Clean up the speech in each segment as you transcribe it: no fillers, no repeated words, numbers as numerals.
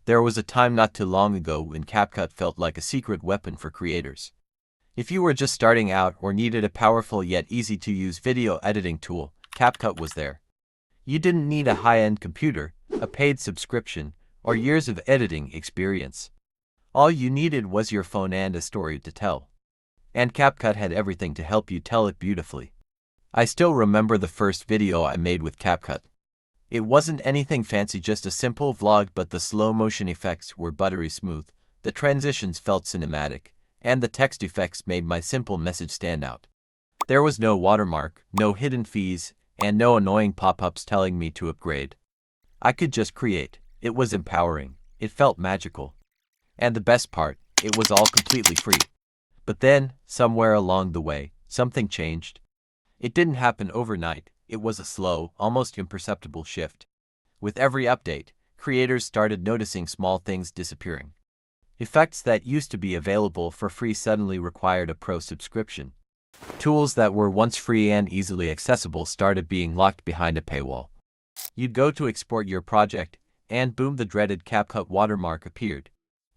There was a time not too long ago when CapCut felt like a secret weapon for creators. If you were just starting out or needed a powerful yet easy-to-use video editing tool, CapCut was there. You didn't need a high-end computer, a paid subscription, or years of editing experience. All you needed was your phone and a story to tell. And CapCut had everything to help you tell it beautifully. I still remember the first video I made with CapCut. It wasn't anything fancy, just a simple vlog, but the slow-motion effects were buttery smooth, the transitions felt cinematic, and the text effects made my simple message stand out. There was no watermark, no hidden fees, and no annoying pop-ups telling me to upgrade. I could just create. It was empowering. It felt magical. And the best part, it was all completely free. But then, somewhere along the way, something changed. It didn't happen overnight. It was a slow, almost imperceptible shift. With every update, creators started noticing small things disappearing. Effects that used to be available for free suddenly required a pro subscription. Tools that were once free and easily accessible started being locked behind a paywall. You'd go to export your project, and boom, the dreaded CapCut watermark appeared.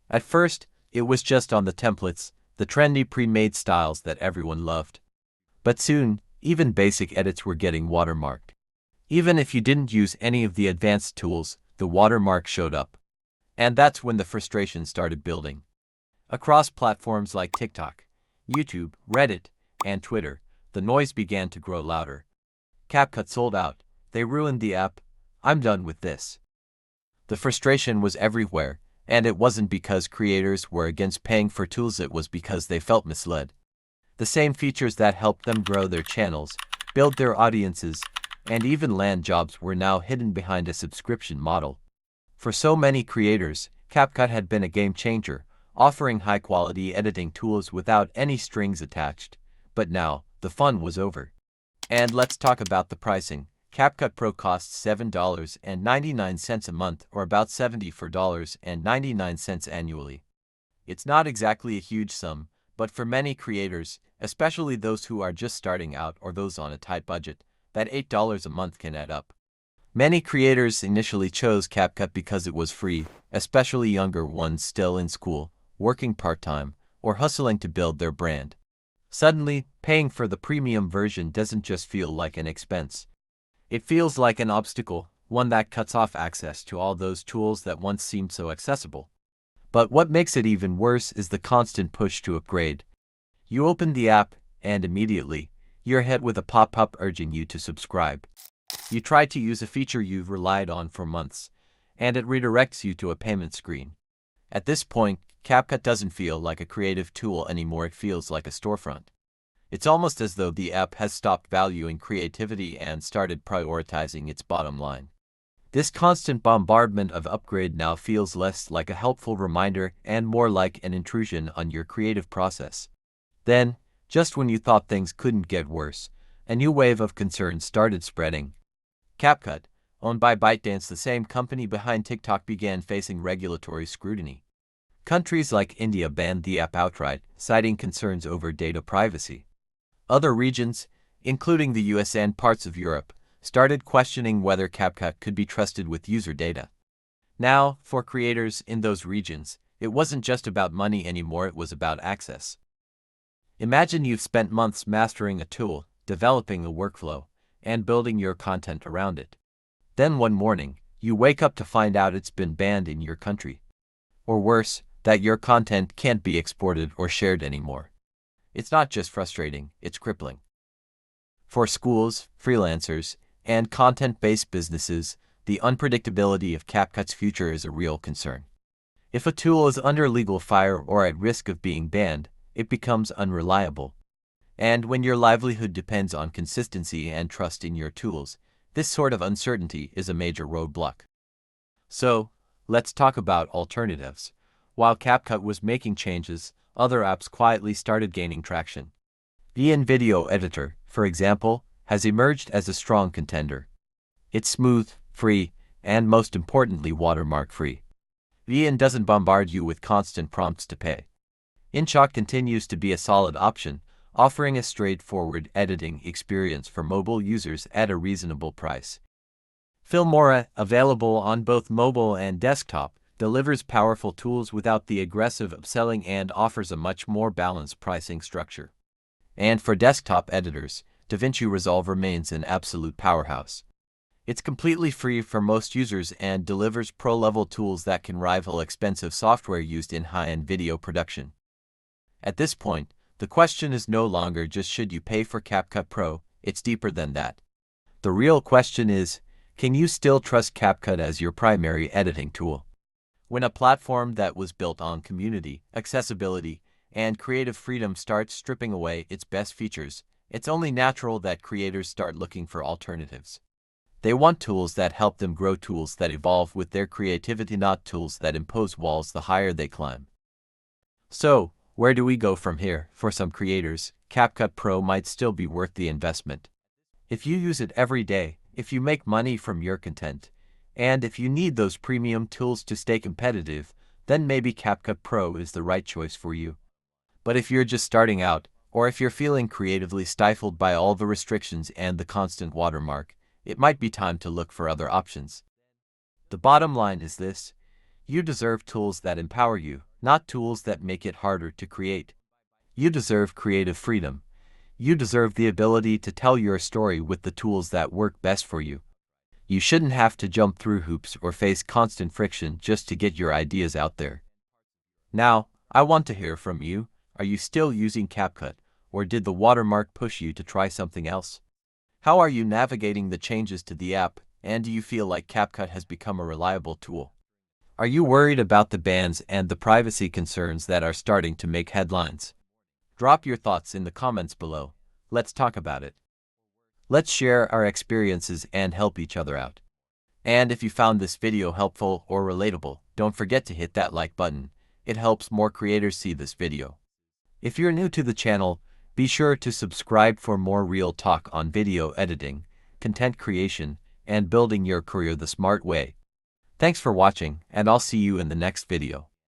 At first, it was just on the templates, the trendy pre-made styles that everyone loved. But soon, even basic edits were getting watermarked. Even if you didn't use any of the advanced tools, the watermark showed up. And that's when the frustration started building. Across platforms like TikTok, YouTube, Reddit, and Twitter, the noise began to grow louder. CapCut sold out. They ruined the app. I'm done with this. The frustration was everywhere, and it wasn't because creators were against paying for tools, it was because they felt misled. The same features that helped them grow their channels, build their audiences, and even land jobs were now hidden behind a subscription model. For so many creators, CapCut had been a game changer, offering high-quality editing tools without any strings attached. But now, the fun was over. And let's talk about the pricing. CapCut Pro costs $7.99 a month, or about $74.99 annually. It's not exactly a huge sum, but for many creators, especially those who are just starting out or those on a tight budget, that $8 a month can add up. Many creators initially chose CapCut because it was free, especially younger ones still in school, working part-time, or hustling to build their brand. Suddenly, paying for the premium version doesn't just feel like an expense. It feels like an obstacle, one that cuts off access to all those tools that once seemed so accessible. But what makes it even worse is the constant push to upgrade. You open the app, and immediately, you're hit with a pop-up urging you to subscribe. You try to use a feature you've relied on for months, and it redirects you to a payment screen. At this point, CapCut doesn't feel like a creative tool anymore, it feels like a storefront. It's almost as though the app has stopped valuing creativity and started prioritizing its bottom line. This constant bombardment of upgrade now feels less like a helpful reminder and more like an intrusion on your creative process. Then, just when you thought things couldn't get worse, a new wave of concern started spreading. CapCut, owned by ByteDance, the same company behind TikTok, began facing regulatory scrutiny. Countries like India banned the app outright, citing concerns over data privacy. Other regions, including the US and parts of Europe, started questioning whether CapCut could be trusted with user data. Now, for creators in those regions, it wasn't just about money anymore, it was about access. Imagine you've spent months mastering a tool, developing a workflow, and building your content around it. Then one morning, you wake up to find out it's been banned in your country. Or worse, that your content can't be exported or shared anymore. It's not just frustrating, it's crippling. For schools, freelancers, and content-based businesses, the unpredictability of CapCut's future is a real concern. If a tool is under legal fire or at risk of being banned, it becomes unreliable. And when your livelihood depends on consistency and trust in your tools, this sort of uncertainty is a major roadblock. So, let's talk about alternatives. While CapCut was making changes, other apps quietly started gaining traction. VN Video Editor, for example, has emerged as a strong contender. It's smooth, free, and most importantly watermark-free. VN doesn't bombard you with constant prompts to pay. InShot continues to be a solid option, offering a straightforward editing experience for mobile users at a reasonable price. Filmora, available on both mobile and desktop, delivers powerful tools without the aggressive upselling, and offers a much more balanced pricing structure. And for desktop editors, DaVinci Resolve remains an absolute powerhouse. It's completely free for most users and delivers pro-level tools that can rival expensive software used in high-end video production. At this point, the question is no longer just should you pay for CapCut Pro, it's deeper than that. The real question is, can you still trust CapCut as your primary editing tool? When a platform that was built on community, accessibility, and creative freedom starts stripping away its best features, it's only natural that creators start looking for alternatives. They want tools that help them grow, tools that evolve with their creativity, not tools that impose walls the higher they climb. So, where do we go from here? For some creators, CapCut Pro might still be worth the investment. If you use it every day, if you make money from your content, and if you need those premium tools to stay competitive, then maybe CapCut Pro is the right choice for you. But if you're just starting out, or if you're feeling creatively stifled by all the restrictions and the constant watermark, it might be time to look for other options. The bottom line is this: you deserve tools that empower you, not tools that make it harder to create. You deserve creative freedom. You deserve the ability to tell your story with the tools that work best for you. You shouldn't have to jump through hoops or face constant friction just to get your ideas out there. Now, I want to hear from you. Are you still using CapCut, or did the watermark push you to try something else? How are you navigating the changes to the app, and do you feel like CapCut has become a reliable tool? Are you worried about the bans and the privacy concerns that are starting to make headlines? Drop your thoughts in the comments below. Let's talk about it. Let's share our experiences and help each other out. And if you found this video helpful or relatable, don't forget to hit that like button. It helps more creators see this video. If you're new to the channel, be sure to subscribe for more real talk on video editing, content creation, and building your career the smart way. Thanks for watching, and I'll see you in the next video.